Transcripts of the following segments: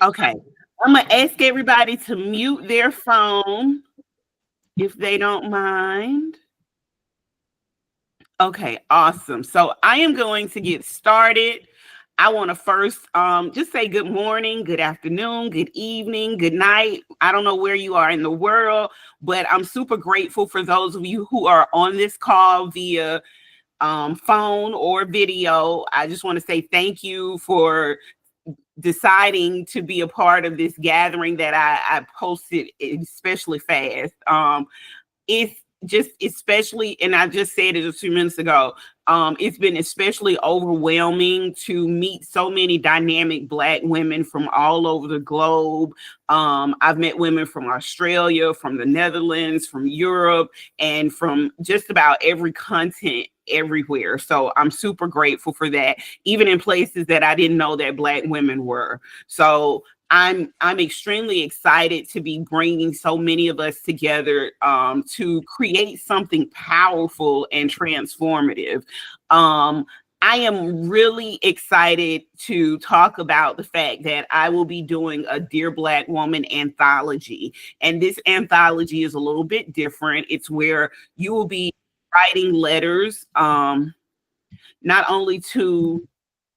Okay. I'm going to ask everybody to mute their phone if they don't mind. Okay, awesome. So I am going to get started. I want to first just say good morning, good afternoon, good evening, good night. I don't know where you are in the world, but I'm super grateful for those of you who are on this call via phone or video. I just want to say thank you for deciding to be a part of this gathering that I posted especially fast. It's just especially, and I just said it a few minutes ago, it's been especially overwhelming to meet so many dynamic Black women from all over the globe. I've met women from Australia, from the Netherlands, from Europe, and from just about every continent everywhere. So I'm super grateful for that, even in places that I didn't know that Black women were. So I'm extremely excited to be bringing so many of us together to create something powerful and transformative. I am really excited to talk about the fact that I will be doing a Dear Black Woman anthology. And this anthology is a little bit different. It's where you will be writing letters, not only to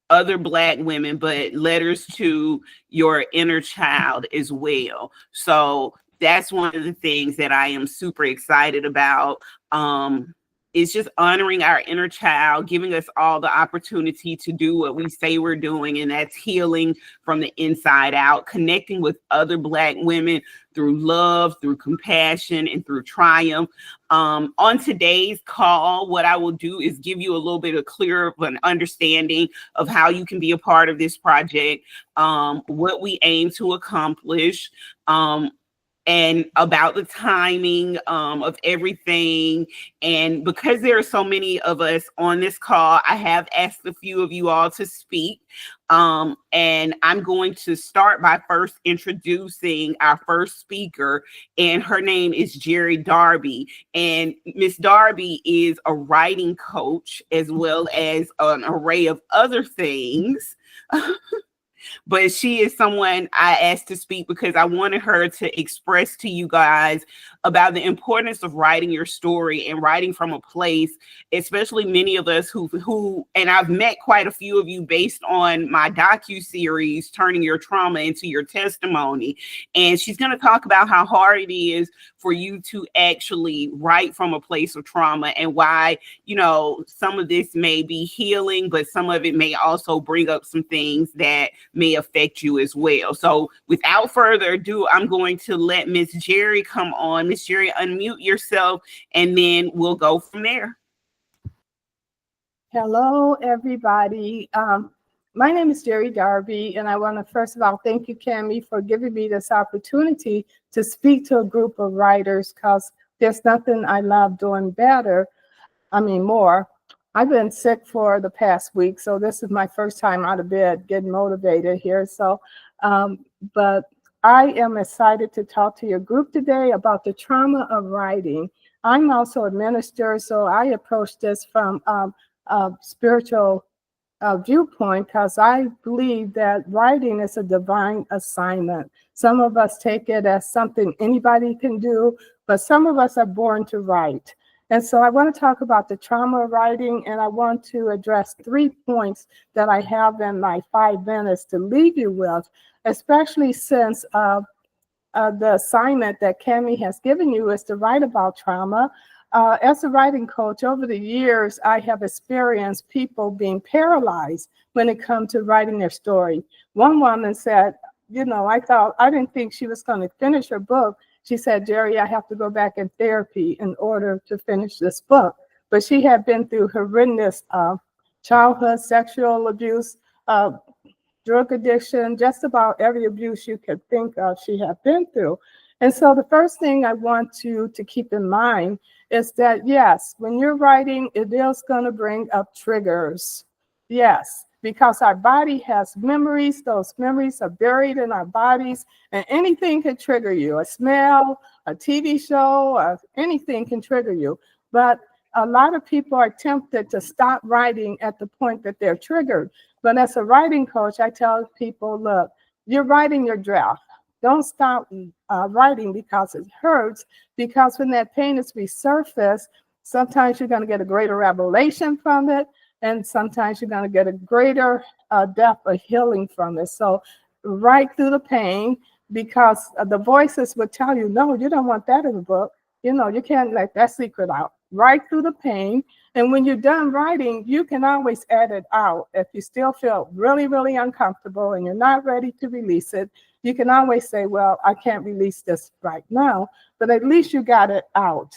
other Black women, but letters to your inner child as well. So that's one of the things that I am super excited about. It's just honoring our inner child, giving us all the opportunity to do what we say we're doing, and that's healing from the inside out, connecting with other Black women through love, through compassion, and through triumph. On today's call, what I will do is give you a little bit of clearer of an understanding of how you can be a part of this project, what we aim to accomplish, and about the timing of everything. And because there are so many of us on this call, I have asked a few of you all to speak. And I'm going to start by first introducing our first speaker, and her name is Jerry Darby. And Miss Darby is a writing coach as well as an array of other things. But she is someone I asked to speak because I wanted her to express to you guys about the importance of writing your story and writing from a place, especially many of us who, and I've met quite a few of you based on my docu-series, Turning Your Trauma into Your Testimony. And she's going to talk about how hard it is for you to actually write from a place of trauma, and why, you know, some of this may be healing, but some of it may also bring up some things that may affect you as well. So without further ado, I'm going to let Miss Jerry come on. Miss Jerry, unmute yourself, and then we'll go from there. Hello, everybody. My name is Jerry Darby, and I want to first of all thank you, Cammie, for giving me this opportunity to speak to a group of writers, because there's nothing I love doing more. I've been sick for the past week, so this is my first time out of bed getting motivated here. So, but I am excited to talk to your group today about the trauma of writing. I'm also a minister, so I approach this from a spiritual viewpoint, because I believe that writing is a divine assignment. Some of us take it as something anybody can do, but some of us are born to write. And so I want to talk about the trauma of writing, and I want to address 3 points that I have in my 5 minutes to leave you with, especially since the assignment that Cammie has given you is to write about trauma. As a writing coach, over the years, I have experienced people being paralyzed when it comes to writing their story. One woman said, you know, I didn't think she was going to finish her book. She said, Jerry, I have to go back in therapy in order to finish this book. But she had been through horrendous childhood sexual abuse, drug addiction, just about every abuse you could think of she had been through. And so the first thing I want you to keep in mind is that, yes, when you're writing, it is going to bring up triggers. Yes, because our body has memories. Those memories are buried in our bodies, and anything can trigger you. A smell, a TV show, anything can trigger you. But a lot of people are tempted to stop writing at the point that they're triggered. But as a writing coach, I tell people, look, you're writing your draft. Don't stop writing because it hurts, because when that pain is resurfaced, sometimes you're going to get a greater revelation from it, and sometimes you're going to get a greater depth of healing from it. So write through the pain, because the voices would tell you, no, you don't want that in the book. You can't let that secret out. Write through the pain. And when you're done writing, you can always add it out. If you still feel really, really uncomfortable and you're not ready to release it, you can always say, well, I can't release this right now, but at least you got it out.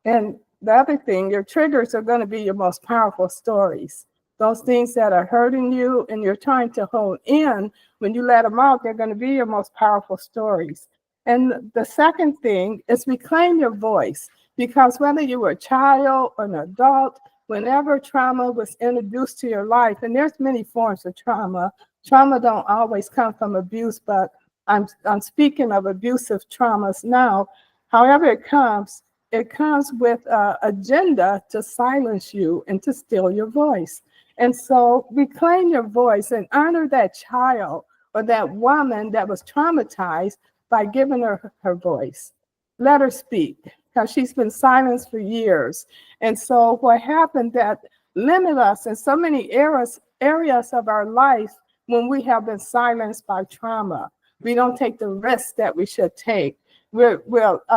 And the other thing, your triggers are going to be your most powerful stories. Those things that are hurting you and you're trying to hold in, when you let them out, they're going to be your most powerful stories. And the second thing is reclaim your voice, because whether you were a child or an adult, whenever trauma was introduced to your life, and there's many forms of trauma don't always come from abuse, but I'm speaking of abusive traumas now. However it comes with an agenda to silence you and to steal your voice. And so reclaim your voice and honor that child or that woman that was traumatized by giving her voice. Let her speak, because she's been silenced for years. And so what happened that limit us in so many areas of our life when we have been silenced by trauma. We don't take the risks that we should take. We're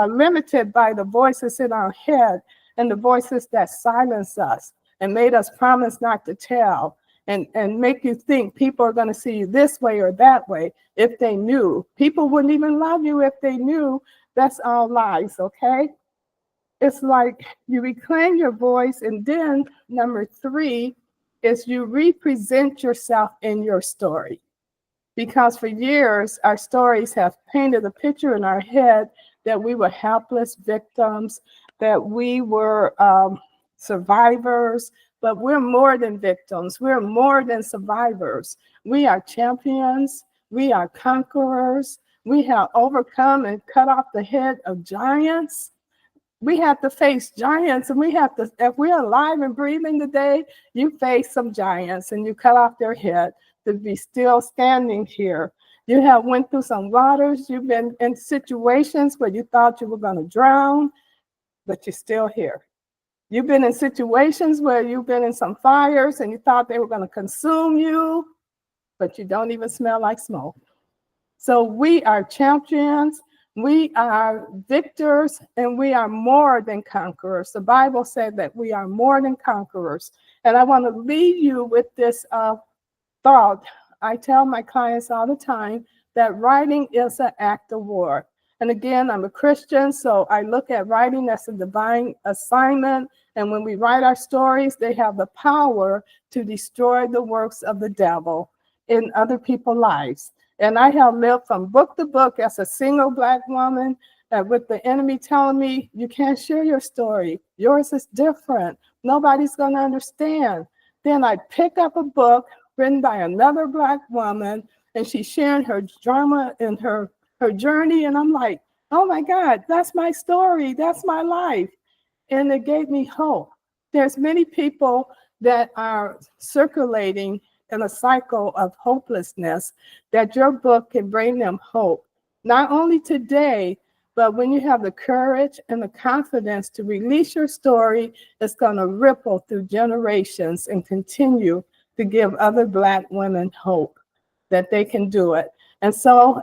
limited by the voices in our head and the voices that silence us and made us promise not to tell, and make you think people are going to see you this way or that way. If they knew, people wouldn't even love you if they knew. That's all lies, okay? It's like you reclaim your voice, and then number 3 is you represent yourself in your story. Because for years, our stories have painted a picture in our head that we were helpless victims, that we were survivors, but we're more than victims. We're more than survivors. We are champions. We are conquerors. We have overcome and cut off the head of giants. We have to face giants, and we have to, if we're alive and breathing today, you face some giants and you cut off their head to be still standing here. You have went through some waters. You've been in situations where you thought you were going to drown, but you're still here. You've been in situations where you've been in some fires and you thought they were going to consume you, but you don't even smell like smoke. So we are champions. We are victors, and we are more than conquerors. The Bible said that we are more than conquerors. And I want to leave you with this thought. I tell my clients all the time that writing is an act of war. And again, I'm a Christian, so I look at writing as a divine assignment. And when we write our stories, they have the power to destroy the works of the devil in other people's lives. And I have lived from book to book as a single Black woman, with the enemy telling me, you can't share your story. Yours is different. Nobody's going to understand. Then I pick up a book written by another Black woman, and she's sharing her drama and her journey. And I'm like, oh my God, that's my story. That's my life. And it gave me hope. There's many people that are circulating in a cycle of hopelessness, that your book can bring them hope, not only today, but when you have the courage and the confidence to release your story, it's going to ripple through generations and continue to give other Black women hope that they can do it. And so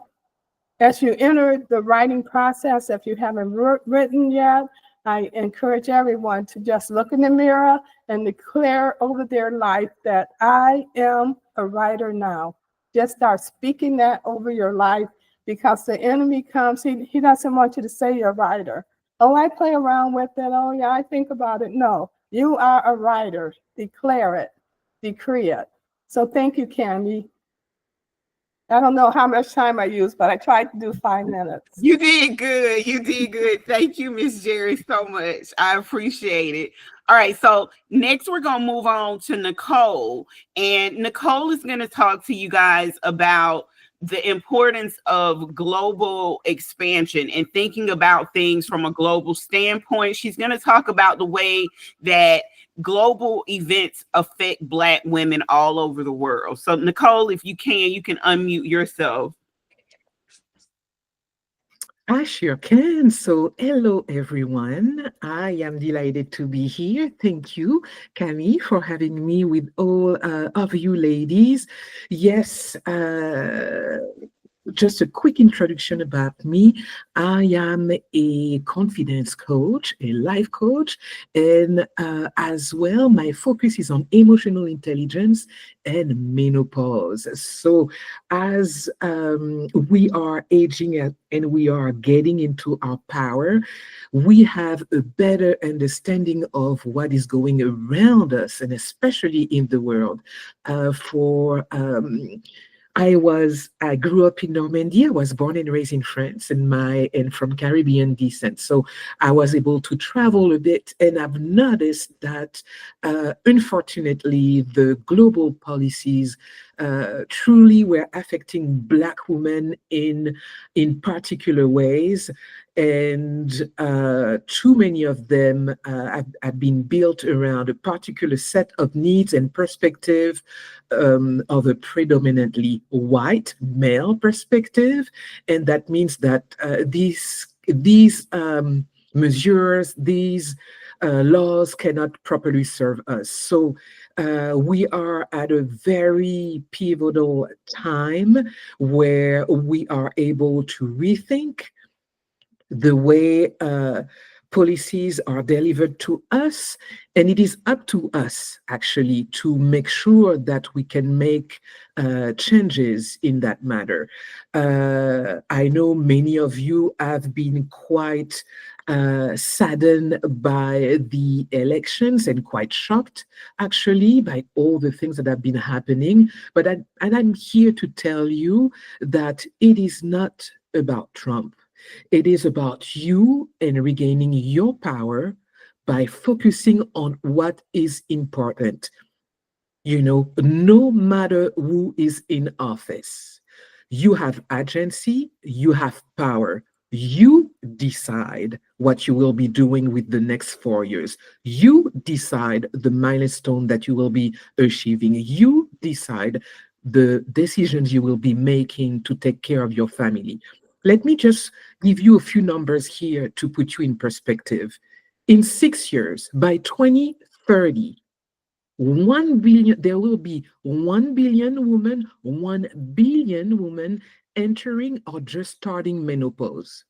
as you enter the writing process, if you haven't written yet, I encourage everyone to just look in the mirror and declare over their life that I am a writer now. Just start speaking that over your life, because the enemy comes, he doesn't want you to say you're a writer. Oh, I play around with it. Oh, yeah, I think about it. No, you are a writer. Declare it, decree it. So thank you, Cammie. I don't know how much time I used, but I tried to do 5 minutes. You did good. You did good. Thank you, Miss Jerry, so much. I appreciate it. All right. So next we're going to move on to Nicole. And Nicole is going to talk to you guys about the importance of global expansion and thinking about things from a global standpoint. She's going to talk about the way that global events affect Black women all over the world. So, Nicole, if you can unmute yourself. I sure can. So, hello everyone. I am delighted to be here. Thank you, Camille, for having me with all of you ladies. Yes, just a quick introduction about me. I am a confidence coach, a life coach, and as well, my focus is on emotional intelligence and menopause. So, as we are aging and we are getting into our power, we have a better understanding of what is going around us, and especially in the world. For I grew up in Normandy. I was born and raised in France and from Caribbean descent. So I was able to travel a bit, and I've noticed that unfortunately the global policies truly were affecting Black women in particular ways. And too many of them have been built around a particular set of needs and perspective of a predominantly white male perspective, and that means that these measures, these laws cannot properly serve us. So we are at a very pivotal time where we are able to rethink the way policies are delivered to us. And it is up to us, actually, to make sure that we can make changes in that matter. I know many of you have been quite saddened by the elections and quite shocked, actually, by all the things that have been happening. And I'm here to tell you that it is not about Trump. It is about you and regaining your power by focusing on what is important. You know, no matter who is in office, you have agency, you have power. You decide what you will be doing with the next 4 years. You decide the milestone that you will be achieving. You decide the decisions you will be making to take care of your family. Let me just give you a few numbers here to put you in perspective. In 6 years, by 2030, 1 billion, there will be 1 billion women, 1 billion women entering or just starting menopause.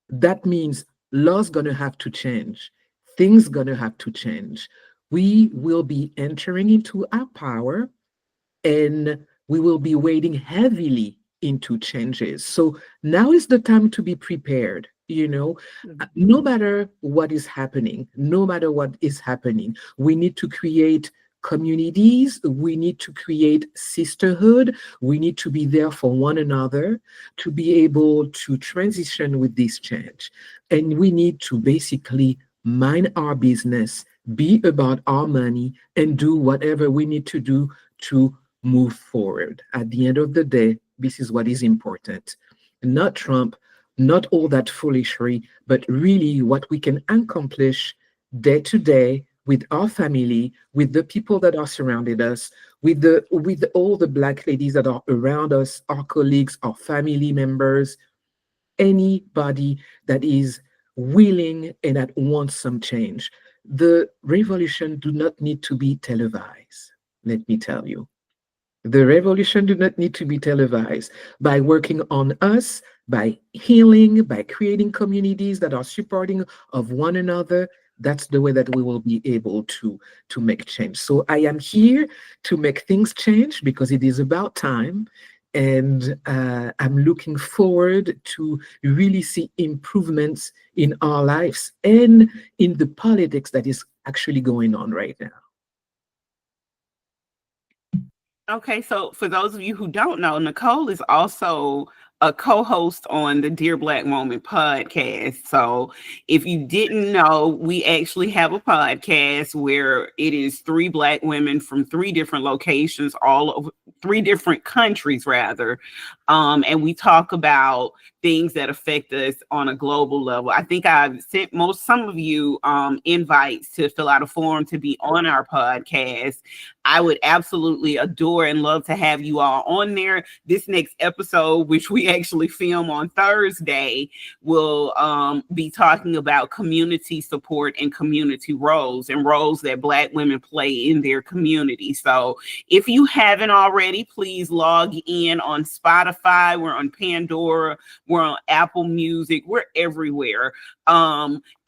That means laws gonna have to change. Things gonna have to change. We will be entering into our power, and we will be wading heavily into changes. So now is the time to be prepared. You know, no matter what is happening, no matter what is happening, we need to create communities, we need to create sisterhood, we need to be there for one another to be able to transition with this change. And we need to basically mind our business, be about our money, and do whatever we need to do to move forward. At the end of the day, this is what is important. Not Trump, not all that foolery, but really what we can accomplish day to day with our family, with the people that are surrounded us, with all the Black ladies that are around us, our colleagues, our family members, anybody that is willing and that wants some change. The revolution do not need to be televised, let me tell you. The revolution do not need to be televised. By working on us, by healing, by creating communities that are supporting of one another, that's the way that we will be able to make change. So I am here to make things change because it is about time. And I'm looking forward to really see improvements in our lives and in the politics that is actually going on right now. Okay, so for those of you who don't know, Nicole is also a co-host on the Dear Black Woman podcast. So if you didn't know, we actually have a podcast where it is three Black women from three different locations, all over three different countries, rather. And we talk about things that affect us on a global level. I think I've sent some of you invites to fill out a form to be on our podcast. I would absolutely adore and love to have you all on there. This next episode, which we actually film on Thursday, will be talking about community support and community roles and roles that Black women play in their community. So if you haven't already, please log in on Spotify. We're on Pandora. We're on Apple Music. We're everywhere.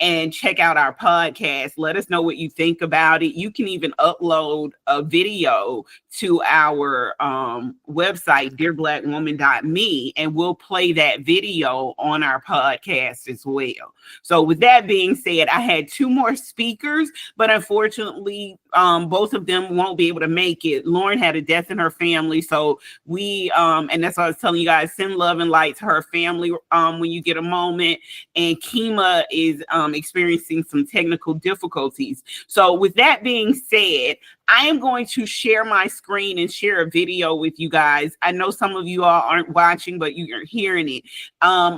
And check out our podcast. Let us know what you think about it. You can even upload a video to our website, dearblackwoman.me, and we'll play that video on our podcast as well. So with that being said, I had two more speakers, but unfortunately, both of them won't be able to make it. Lauren had a death in her family, so we, and that's why I was telling you guys, send love and light to her family when you get a moment. And Kima is experiencing some technical difficulties. So with that being said, I am going to share my screen and share a video with you guys. I know some of you all aren't watching, but you are hearing it.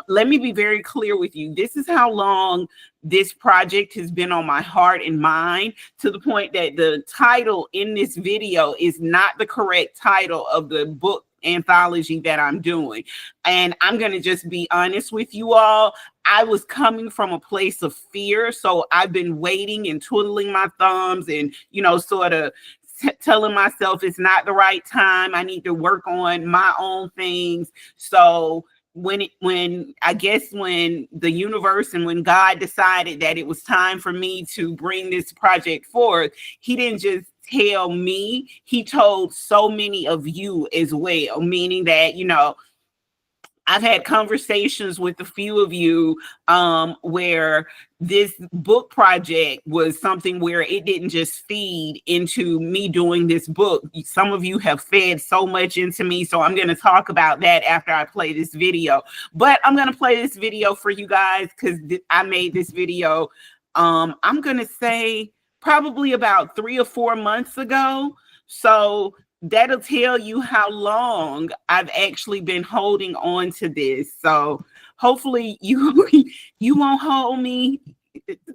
Let me be very clear with you. This is how long this project has been on my heart and mind, to the point that the title in this video is not the correct title of the book anthology that I'm doing. And I'm going to just be honest with you all. I was coming from a place of fear. So I've been waiting and twiddling my thumbs and, sort of telling myself it's not the right time. I need to work on my own things. So when the universe and when God decided that it was time for me to bring this project forth, he didn't just tell me, he told so many of you as well, meaning that, I've had conversations with a few of you where this book project was something where it didn't just feed into me doing this book. Some of you have fed so much into me. So I'm going to talk about that after I play this video. But I'm going to play this video for you guys because I made this video, I'm going to say probably about 3 or 4 months ago. So that'll tell you how long I've actually been holding on to this. So hopefully you won't hold me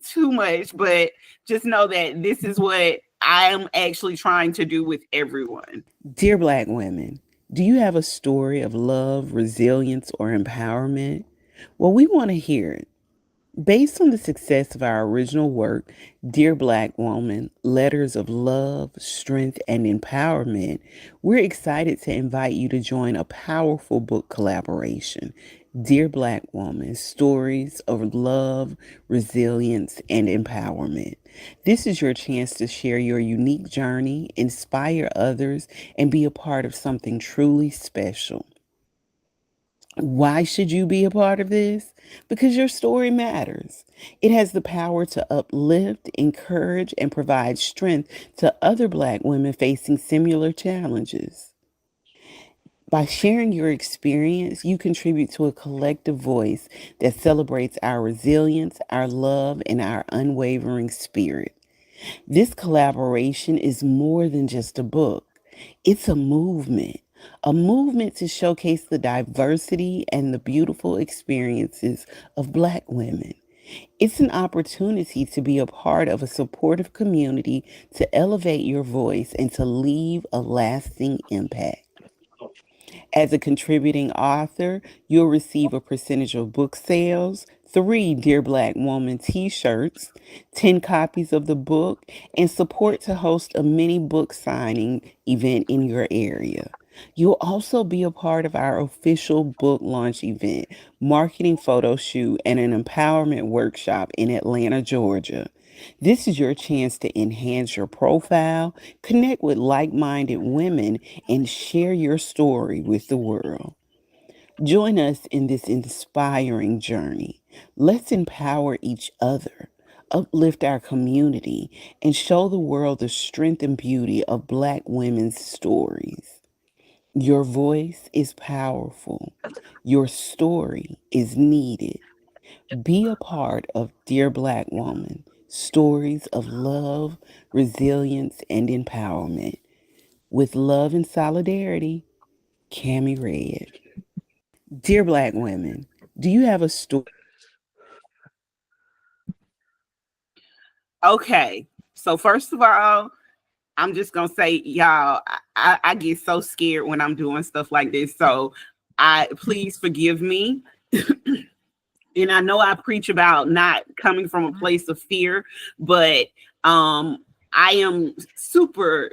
too much, but just know that this is what I am actually trying to do with everyone. Dear Black women, do you have a story of love, resilience, or empowerment? Well, we want to hear it. Based on the success of our original work, Dear Black Woman, Letters of Love, Strength, and Empowerment, we're excited to invite you to join a powerful book collaboration, Dear Black Woman, Stories of Love, Resilience, and Empowerment. This is your chance to share your unique journey, inspire others, and be a part of something truly special. Why should you be a part of this? Because your story matters. It has the power to uplift, encourage, and provide strength to other Black women facing similar challenges. By sharing your experience, you contribute to a collective voice that celebrates our resilience, our love, and our unwavering spirit. This collaboration is more than just a book, it's a movement to showcase the diversity and the beautiful experiences of Black women. It's an opportunity to be a part of a supportive community, to elevate your voice, and to leave a lasting impact. As a contributing author, you'll receive a percentage of book sales, 3 Dear Black Woman t-shirts, 10 copies of the book, and support to host a mini book signing event in your area. You'll also be a part of our official book launch event, marketing photo shoot, and an empowerment workshop in Atlanta, Georgia. This is your chance to enhance your profile, connect with like minded women, and share your story with the world. Join us in this inspiring journey. Let's empower each other, uplift our community, and show the world the strength and beauty of Black women's stories. Your voice is powerful. Your story is needed. Be a part of Dear Black Woman, stories of love, resilience, and empowerment. With love and solidarity, Cami Red. Dear Black women, do you have a story? Okay, so first of all, I'm just gonna say, y'all, I get so scared when I'm doing stuff like this. So I please forgive me. And I know I preach about not coming from a place of fear, but I am super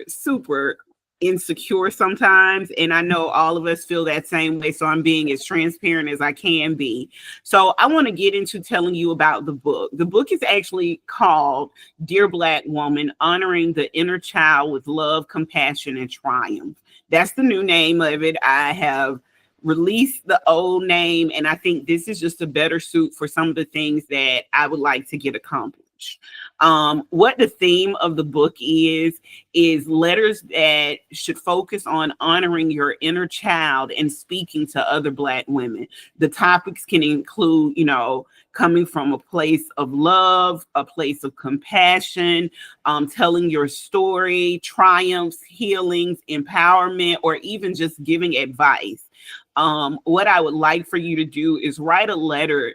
insecure sometimes, and I know all of us feel that same way, so I'm being as transparent as I can be. So I want to get into telling you about the book. The book is actually called Dear Black Woman, Honoring the Inner Child with Love, Compassion, and Triumph. That's the new name of it. I have release the old name, and I think this is just a better suit for some of the things that I would like to get accomplished. What the theme of the book is letters that should focus on honoring your inner child and speaking to other Black women. The topics can include, coming from a place of love, a place of compassion, telling your story, triumphs, healings, empowerment, or even just giving advice. What I would like for you to do is write a letter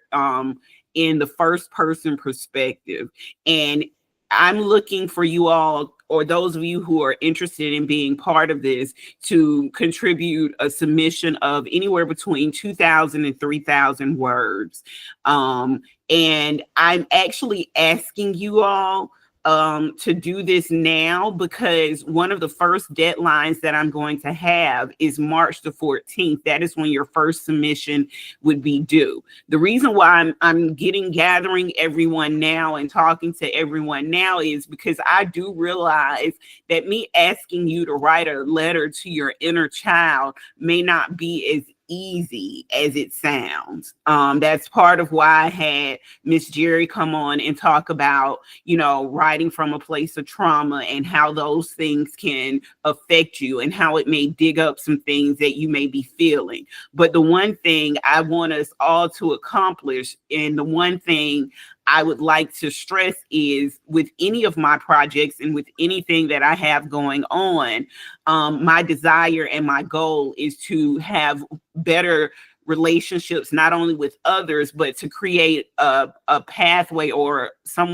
in the first person perspective. And I'm looking for you all, or those of you who are interested in being part of this, to contribute a submission of anywhere between 2,000 and 3,000 words. And I'm actually asking you all to do this now, because one of the first deadlines that I'm going to have is March the 14th. That is when your first submission would be due. The reason why I'm gathering everyone now and talking to everyone now is because I do realize that me asking you to write a letter to your inner child may not be as easy as it sounds. That's part of why I had Miss Jerry come on and talk about, writing from a place of trauma and how those things can affect you and how it may dig up some things that you may be feeling. But the one thing I want us all to accomplish, and the one thing I would like to stress, is with any of my projects and with anything that I have going on, my desire and my goal is to have better relationships, not only with others, but to create a pathway or some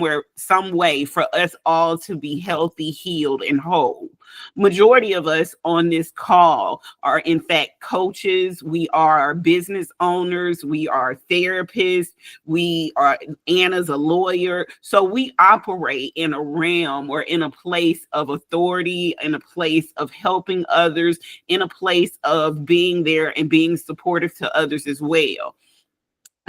way for us all to be healthy, healed, and whole. Majority of us on this call are in fact coaches. We are business owners. We are therapists. Anna's a lawyer. So we operate in a realm or in a place of authority, in a place of helping others, in a place of being there and being supportive to others as well.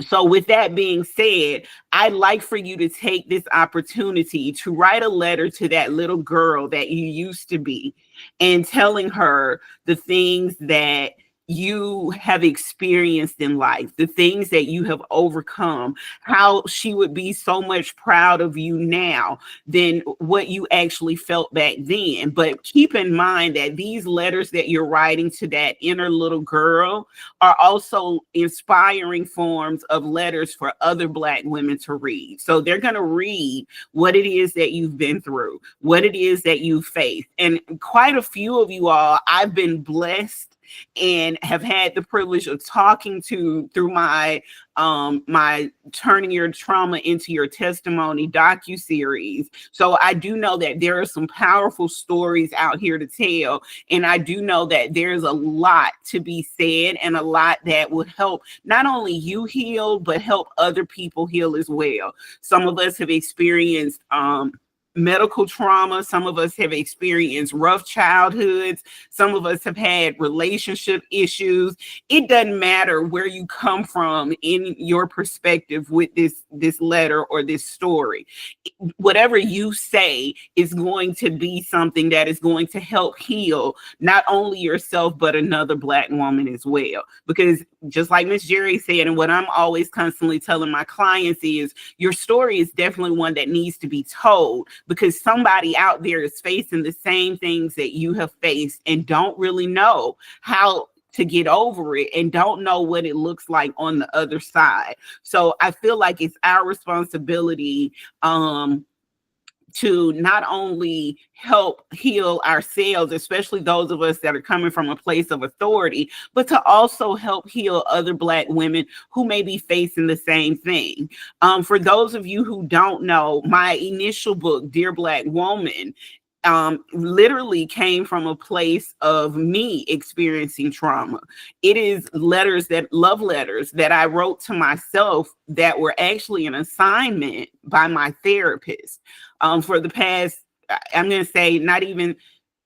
So with that being said, I'd like for you to take this opportunity to write a letter to that little girl that you used to be, and telling her the things that you have experienced in life, the things that you have overcome, how she would be so much proud of you now than what you actually felt back then. But keep in mind that these letters that you're writing to that inner little girl are also inspiring forms of letters for other Black women to read. So they're going to read what it is that you've been through, what it is that you faced. And quite a few of you all, I've been blessed and have had the privilege of talking to through my my Turning Your Trauma into Your Testimony docu-series. So I do know that there are some powerful stories out here to tell, and I do know that there's a lot to be said and a lot that would help not only you heal, but help other people heal as well. Some of us have experienced medical trauma. Some of us have experienced rough childhoods. Some of us have had relationship issues. It doesn't matter where you come from in your perspective with this letter or this story. Whatever you say is going to be something that is going to help heal not only yourself, but another Black woman as well. Because just like Miss Jerry said, and what I'm always constantly telling my clients is, your story is definitely one that needs to be told, because somebody out there is facing the same things that you have faced and don't really know how to get over it and don't know what it looks like on the other side. So I feel like it's our responsibility to not only help heal ourselves, especially those of us that are coming from a place of authority, but to also help heal other Black women who may be facing the same thing. For those of you who don't know, my initial book, Dear Black Woman, literally came from a place of me experiencing trauma. It is love letters that I wrote to myself that were actually an assignment by my therapist. For the past, I'm going to say, not even,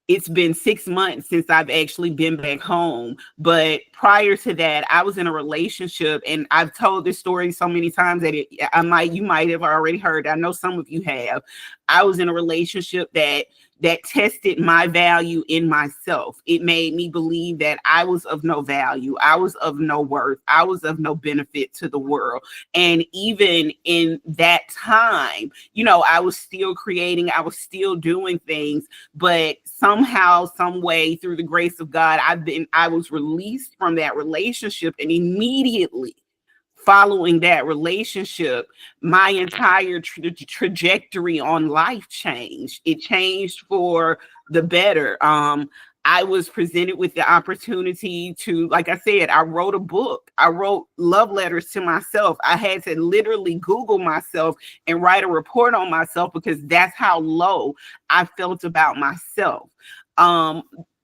it's been 6 months since I've actually been back home. But prior to that, I was in a relationship, and I've told this story so many times that you might have already heard. I know some of you have. I was in a relationship that tested my value in myself. It made me believe that I was of no value. I was of no worth. I was of no benefit to the world. And even in that time, I was still creating, I was still doing things, but somehow, some way, through the grace of God, I was released from that relationship, and immediately following that relationship, my entire trajectory on life changed. It changed for the better. I was presented with the opportunity to, like I said, I wrote a book. I wrote love letters to myself. I had to literally Google myself and write a report on myself because that's how low I felt about myself.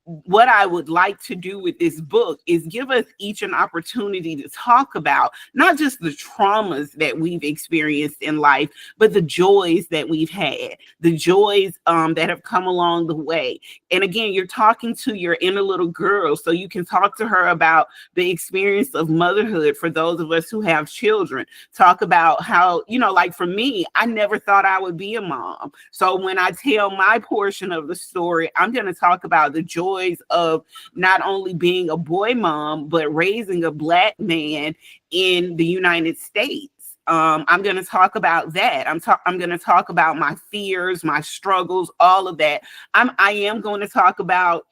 What I would like to do with this book is give us each an opportunity to talk about not just the traumas that we've experienced in life, but the joys that we've had, the joys that have come along the way. And again, you're talking to your inner little girl, so you can talk to her about the experience of motherhood for those of us who have children. Talk about how, like for me, I never thought I would be a mom. So when I tell my portion of the story, I'm going to talk about the joys of not only being a boy mom, but raising a Black man in the United States. I'm going to talk about that. I'm going to talk about my fears, my struggles, all of that. I am going to talk about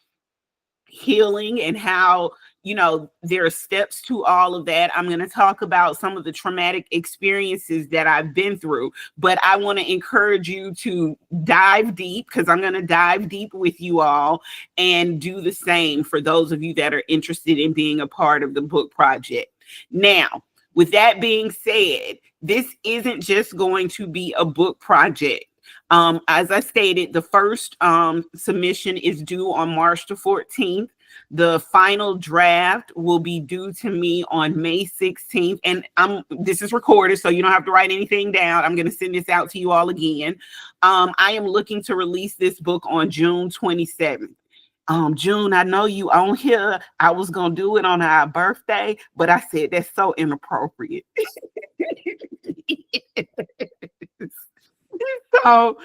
healing and how, there are steps to all of that. I'm going to talk about some of the traumatic experiences that I've been through, but I want to encourage you to dive deep, because I'm going to dive deep with you all and do the same for those of you that are interested in being a part of the book project. Now, with that being said, this isn't just going to be a book project. As I stated, the first submission is due on March the 14th. The final draft will be due to me on May 16th. And this is recorded, so you don't have to write anything down. I'm going to send this out to you all again. I am looking to release this book on June 27th. June, I know you on here. I was going to do it on our birthday, but I said that's so inappropriate. So,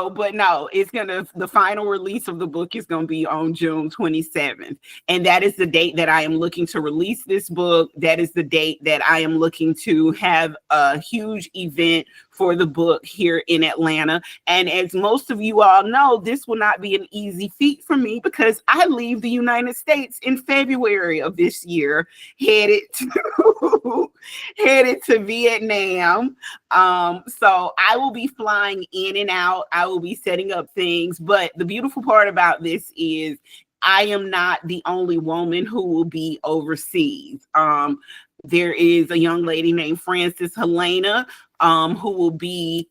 but no, the final release of the book is going to be on June 27th. And that is the date that I am looking to release this book. That is the date that I am looking to have a huge event for the book here in Atlanta. And as most of you all know, this will not be an easy feat for me because I leave the United States in February of this year, headed to Vietnam. So I will be flying in and out. I will be setting up things. But the beautiful part about this is I am not the only woman who will be overseas. There is a young lady named Frances Helena, who will be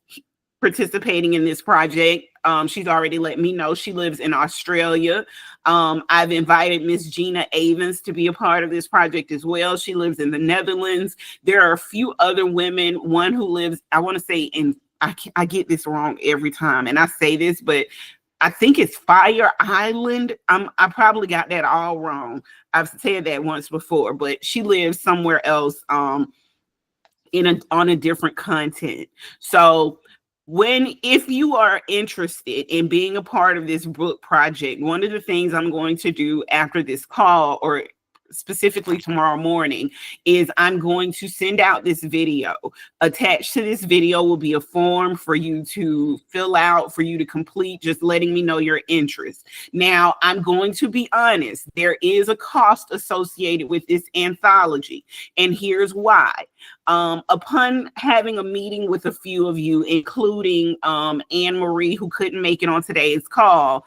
participating in this project. She's already let me know she lives in Australia. I've invited Miss Gina Avens to be a part of this project as well. She lives in the Netherlands. There are a few other women, one who lives, I want to say I get this wrong every time, and I say this, but I think it's Fire Island. I probably got that all wrong. I've said that once before, but she lives somewhere else on a different content. So if you are interested in being a part of this book project, one of the things I'm going to do after this call, or specifically tomorrow morning, is I'm going to send out this video. Attached to this video will be a form for you to fill out, for you to complete, just letting me know your interest. Now, I'm going to be honest, there is a cost associated with this anthology, and here's why. Upon having a meeting with a few of you, including Anne Marie, who couldn't make it on today's call,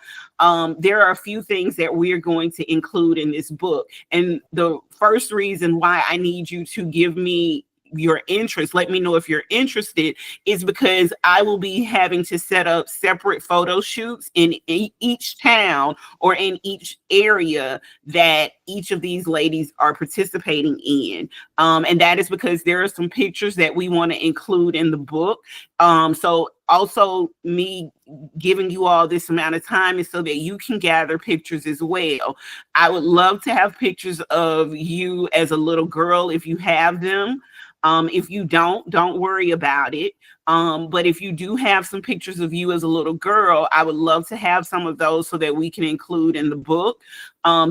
there are a few things that we're going to include in this book. And the first reason why I need you to give me your interest, let me know if you're interested, is because I will be having to set up separate photo shoots in each town or in each area that each of these ladies are participating in. And that is because there are some pictures that we want to include in the book. So also me giving you all this amount of time is so that you can gather pictures as well. I would love to have pictures of you as a little girl if you have them. If you don't worry about it. But if you do have some pictures of you as a little girl, I would love to have some of those so that we can include in the book.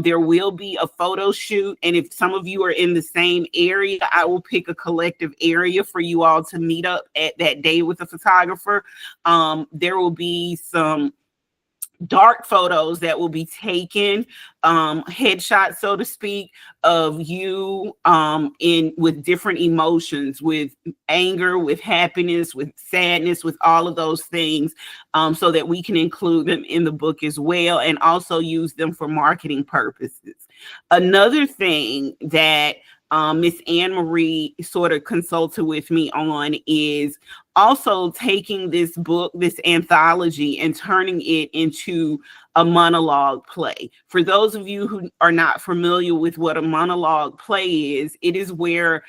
There will be a photo shoot. And if some of you are in the same area, I will pick a collective area for you all to meet up at that day with a photographer. There will be some dark photos that will be taken, headshots, so to speak, of you in with different emotions, with anger, with happiness, with sadness, with all of those things, so that we can include them in the book as well, and also use them for marketing purposes. Another thing that Miss Anne Marie sort of consulted with me on is also taking this book, this anthology, and turning it into a monologue play. For those of you who are not familiar with what a monologue play is, it is where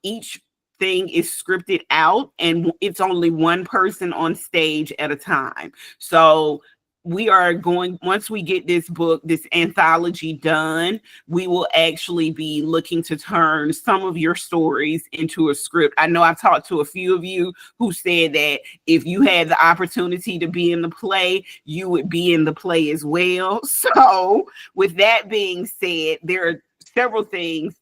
each thing is scripted out and it's only one person on stage at a time. So we are going, once we get this book, this anthology done, we will actually be looking to turn some of your stories into a script. I know I've talked to a few of you who said that if you had the opportunity to be in the play, you would be in the play as well. So with that being said, there are several things.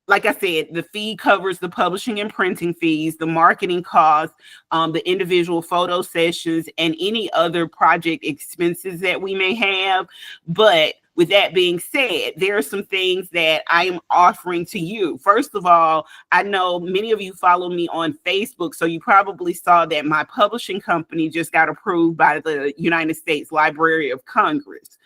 Like I said, the fee covers the publishing and printing fees, the marketing costs, the individual photo sessions, and any other project expenses that we may have. But with that being said, there are some things that I am offering to you. First of all, I know many of you follow me on Facebook, so you probably saw that my publishing company just got approved by the United States Library of Congress.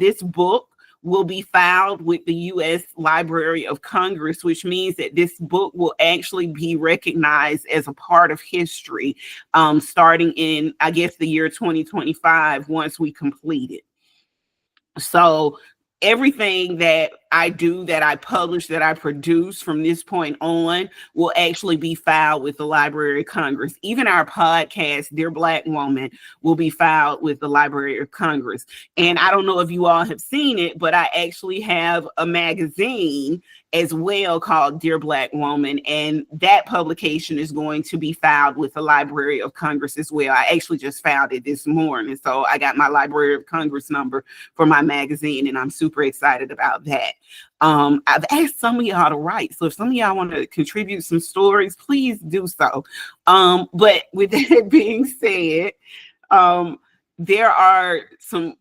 This book will be filed with the U.S. Library of Congress, which means that this book will actually be recognized as a part of history, starting in, I guess, the year 2025, once we complete it. So everything that I do, that I publish, that I produce from this point on will actually be filed with the Library of Congress. Even our podcast, Dear Black Woman, will be filed with the Library of Congress. And I don't know if you all have seen it, but I actually have a magazine as well called Dear Black Woman, and that publication is going to be filed with the Library of Congress as well. I actually just filed it this morning, so I got my Library of Congress number for my magazine, and I'm super excited about that. I've asked some of y'all to write, so if some of y'all want to contribute some stories, please do so. But with that being said, there are some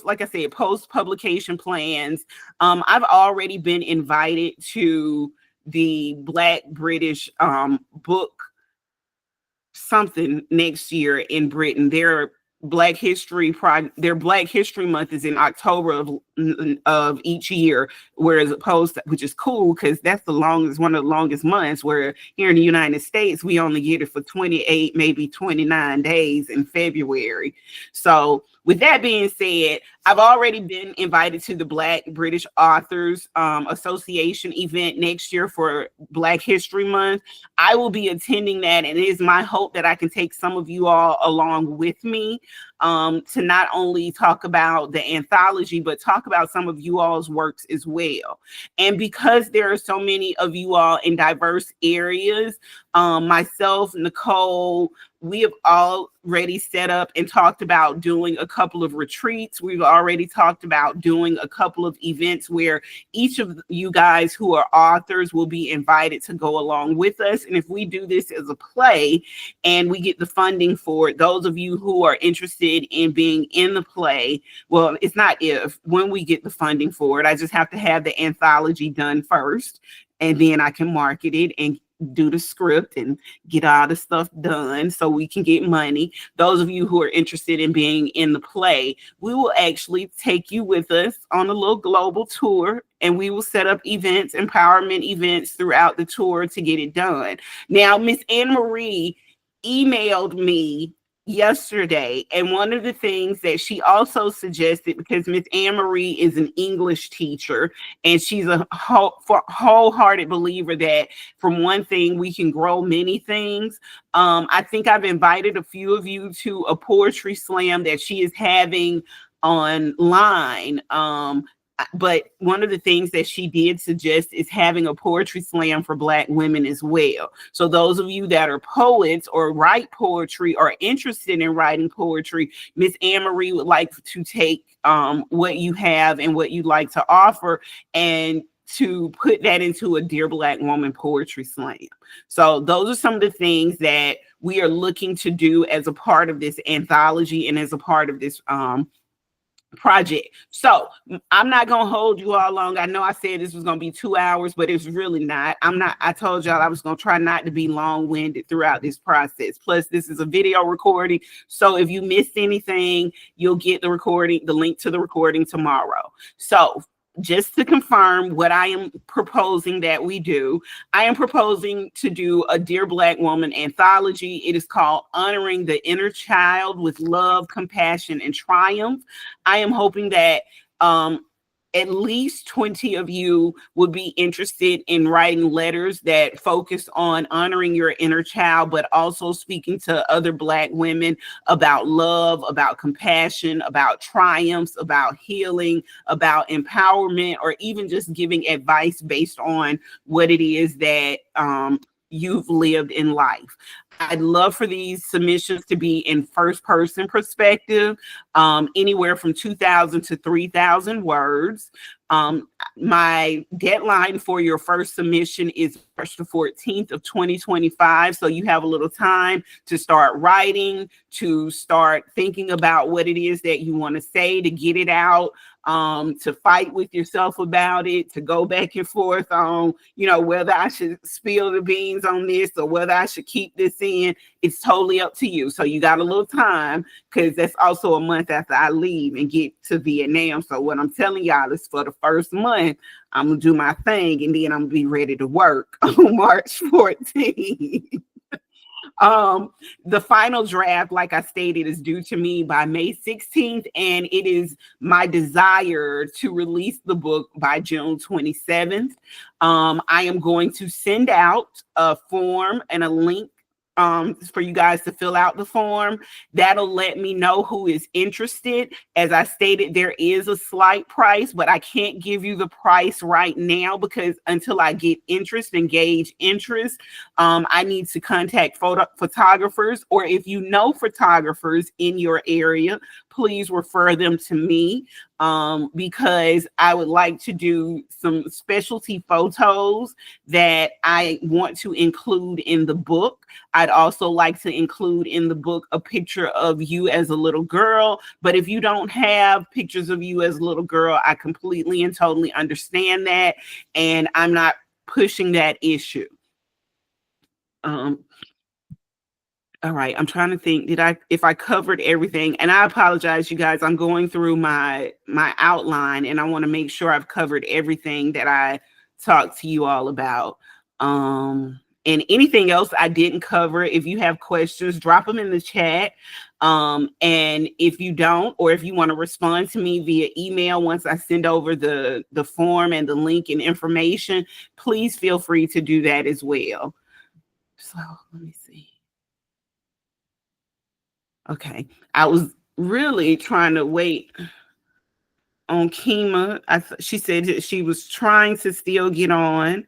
like I said, post-publication plans. I've already been invited to the Black British book something next year in Britain. Their Black History Month is in October of each year, whereas which is cool because that's one of the longest months, where here in the United States we only get it for 28, maybe 29 days in February. So with that being said, I've already been invited to the Black British Authors Association event next year for Black History Month. I will be attending that, and it is my hope that I can take some of you all along with me. to not only talk about the anthology, but talk about some of you all's works as well. And because there are so many of you all in diverse areas, myself, Nicole, we have already set up and talked about doing a couple of retreats. We've already talked about doing a couple of events where each of you guys who are authors will be invited to go along with us. And if we do this as a play and we get the funding for it, those of you who are interested in being in the play, well, it's not if, when we get the funding for it, I just have to have the anthology done first, and then I can market it and do the script and get all the stuff done so we can get money. Those of you who are interested in being in the play, we will actually take you with us on a little global tour, and we will set up events, empowerment events throughout the tour to get it done. Now, Miss Anne Marie emailed me yesterday, and one of the things that she also suggested, because Miss Anne Marie is an English teacher and she's a wholehearted believer that from one thing we can grow many things. I think I've invited a few of you to a poetry slam that she is having online. But one of the things that she did suggest is having a poetry slam for Black women as well. So those of you that are poets or write poetry or interested in writing poetry, Miss Anne Marie would like to take what you have and what you'd like to offer and to put that into a Dear Black Woman poetry slam. So those are some of the things that we are looking to do as a part of this anthology and as a part of this project. So I'm not gonna hold you all long. I know I said this was gonna be 2 hours, but it's really not. I told y'all I was gonna try not to be long-winded throughout this process. Plus, this is a video recording, so if you missed anything, you'll get the recording, the link to the recording tomorrow. So just to confirm what I am proposing that we do, I am proposing to do a Dear Black Woman anthology. It is called Honoring the Inner Child with Love, Compassion, and Triumph. I am hoping that at least 20 of you would be interested in writing letters that focus on honoring your inner child, but also speaking to other Black women about love, about compassion, about triumphs, about healing, about empowerment, or even just giving advice based on what it is that you've lived in life. I'd love for these submissions to be in first person perspective, anywhere from 2,000 to 3,000 words. My deadline for your first submission is March the 14th of 2025. So you have a little time to start writing, to start thinking about what it is that you want to say, to get it out, to fight with yourself about it, to go back and forth on, whether I should spill the beans on this or whether I should keep this in. It's totally up to you. So you got a little time, because that's also a month after I leave and get to Vietnam. So what I'm telling y'all is for the first month, I'm going to do my thing, and then I'm going to be ready to work on March 14th. The final draft, like I stated, is due to me by May 16th, and it is my desire to release the book by June 27th. I am going to send out a form and a link for you guys to fill out the form. That'll let me know who is interested. As I stated, there is a slight price, but I can't give you the price right now because until I get interest and gauge interest, I need to contact photographers, or if you know photographers in your area, please refer them to me, because I would like to do some specialty photos that I want to include in the book. I'd also like to include in the book a picture of you as a little girl. But if you don't have pictures of you as a little girl, I completely and totally understand that. And I'm not pushing that issue. All right, I'm trying to think, if I covered everything, and I apologize, you guys, I'm going through my outline and I want to make sure I've covered everything that I talked to you all about. And anything else I didn't cover, if you have questions, drop them in the chat. And if you don't, or if you want to respond to me via email once I send over the form and the link and information, please feel free to do that as well. So let me see. Okay, I was really trying to wait on Kima. She said that she was trying to still get on.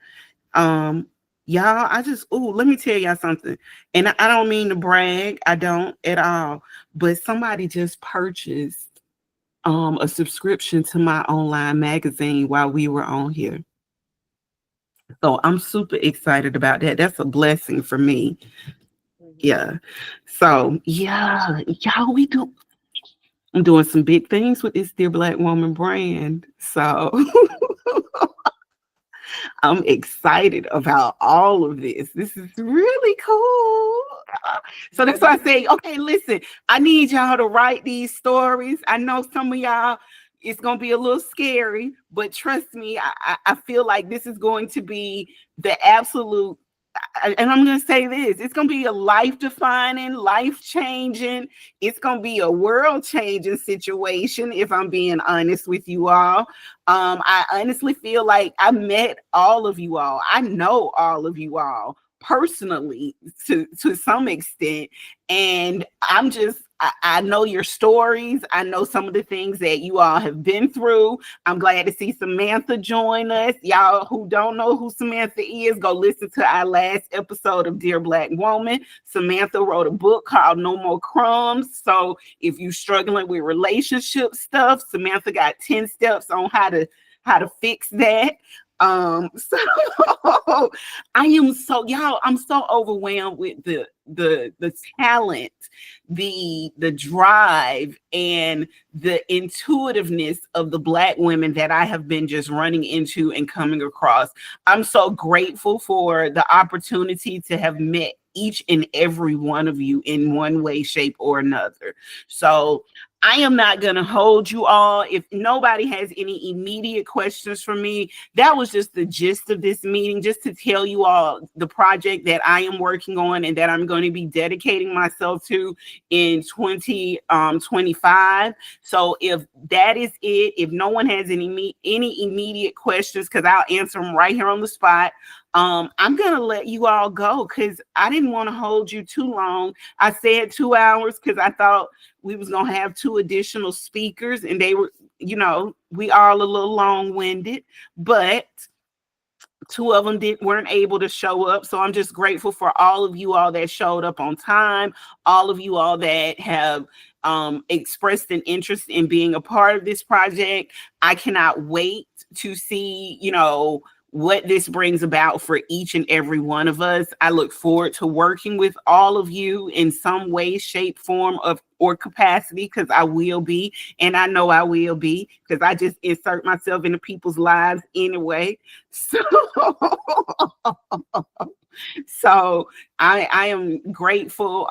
Um, y'all, let me tell y'all something. And I don't mean to brag, I don't at all. But somebody just purchased a subscription to my online magazine while we were on here. So I'm super excited about that. That's a blessing for me. Yeah. So yeah, y'all, I'm doing some big things with this Dear Black Woman brand. So I'm excited about all of this. This is really cool. So that's why I say, okay, listen, I need y'all to write these stories. I know some of y'all, it's going to be a little scary, but trust me, I feel like this is going to be the absolute, and I'm going to say this, it's going to be a life defining, life changing, it's going to be a world changing situation, if I'm being honest with you all. I honestly feel like I met all of you all. I know all of you all personally to some extent. And I know your stories. I know some of the things that you all have been through. I'm glad to see Samantha join us. Y'all who don't know who Samantha is, go listen to our last episode of Dear Black Woman. Samantha wrote a book called No More Crumbs. So if you're struggling with relationship stuff, Samantha got 10 steps on how to fix that. So I'm so overwhelmed with the talent, the drive, and the intuitiveness of the Black women that I have been just running into and coming across. I'm so grateful for the opportunity to have met each and every one of you in one way, shape, or another. So I am not going to hold you all. If nobody has any immediate questions for me, that was just the gist of this meeting, just to tell you all the project that I am working on and that I'm going to be dedicating myself to in 2025. So if that is it, if no one has any immediate questions, because I'll answer them right here on the spot, I'm gonna let you all go because I didn't want to hold you too long. I said 2 hours because I thought we was gonna have 2 additional speakers, and they were, we all a little long-winded, but 2 of them weren't able to show up. So I'm just grateful for all of you all that showed up on time, all of you all that have expressed an interest in being a part of this project. I cannot wait to see, what this brings about for each and every one of us. I look forward to working with all of you in some way, shape, form or capacity, because I will be, and I know I will be, because I just insert myself into people's lives anyway. So So I am grateful.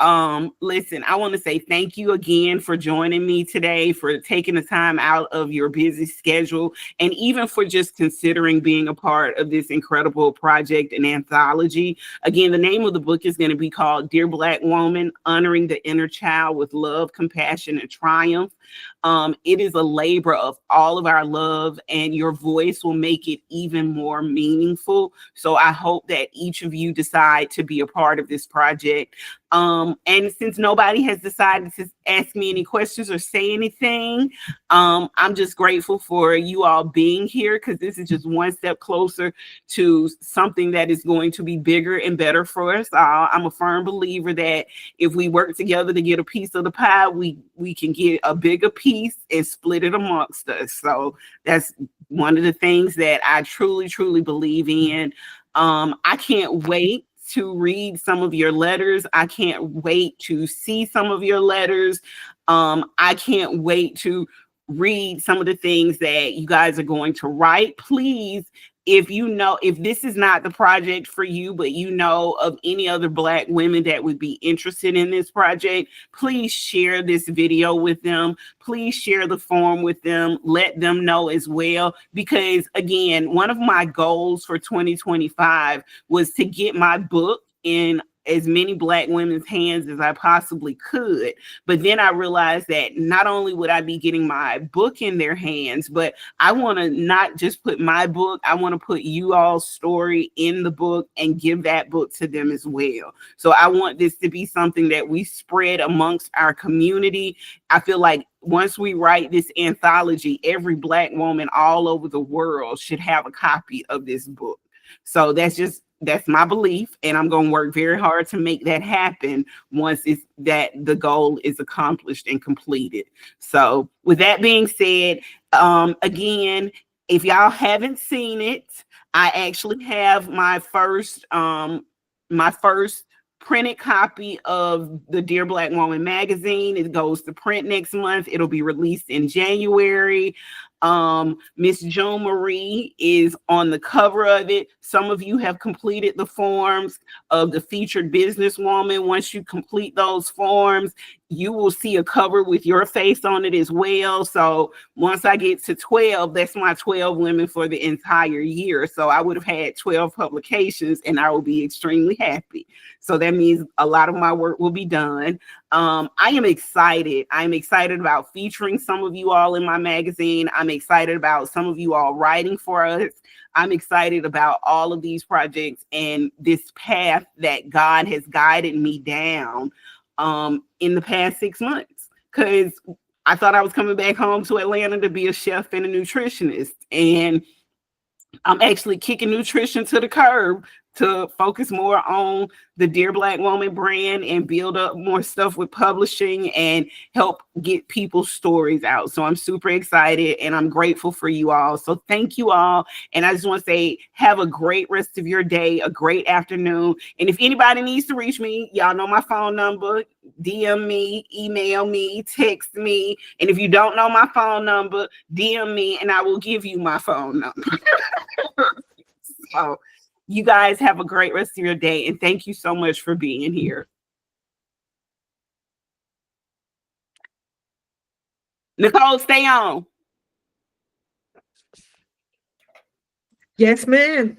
Listen, I want to say thank you again for joining me today, for taking the time out of your busy schedule, and even for just considering being a part of this incredible project and anthology. Again, the name of the book is going to be called Dear Black Woman, Honoring the Inner Child with Love, Compassion, and Triumph. It is a labor of all of our love, and your voice will make it even more meaningful. So I hope that each of you decide to be a part of this project. And since nobody has decided to ask me any questions or say anything, I'm just grateful for you all being here, because this is just one step closer to something that is going to be bigger and better for us all. I'm a firm believer that if we work together to get a piece of the pie, we can get a bigger piece and split it amongst us. So that's one of the things that I truly, truly believe in. I can't wait to read some of your letters. I can't wait to see some of your letters. I can't wait to read some of the things that you guys are going to write. Please, if this is not the project for you, but you know of any other Black women that would be interested in this project, please share this video with them. Please share the form with them. Let them know as well. Because again, one of my goals for 2025 was to get my book in as many Black women's hands as I possibly could. But then I realized that not only would I be getting my book in their hands, but I want to not just put my book, I want to put you all's story in the book and give that book to them as well. So I want this to be something that we spread amongst our community. I feel like once we write this anthology, every Black woman all over the world should have a copy of this book. So that's my belief, and I'm going to work very hard to make that happen once it's that the goal is accomplished and completed. So with that being said, again, if y'all haven't seen it, I actually have my first printed copy of the Dear Black Woman magazine. It goes to print next month. It'll be released in January. Miss Joan Marie is on the cover of it. Some of you have completed the forms of the featured businesswoman. Once you complete those forms, you will see a cover with your face on it as well. So once I get to 12, that's my 12 women for the entire year. So I would have had 12 publications and I will be extremely happy. So that means a lot of my work will be done. I am excited. I'm excited about featuring some of you all in my magazine. I'm excited about some of you all writing for us. I'm excited about all of these projects and this path that God has guided me down in the past 6 months. Because I thought I was coming back home to Atlanta to be a chef and a nutritionist. And I'm actually kicking nutrition to the curb to focus more on the Dear Black Woman brand and build up more stuff with publishing and help get people's stories out. So I'm super excited and I'm grateful for you all. So thank you all. And I just want to say, have a great rest of your day, a great afternoon. And if anybody needs to reach me, y'all know my phone number, DM me, email me, text me. And if you don't know my phone number, DM me and I will give you my phone number. So you guys have a great rest of your day, and thank you so much for being here. Nicole, stay on. Yes, ma'am.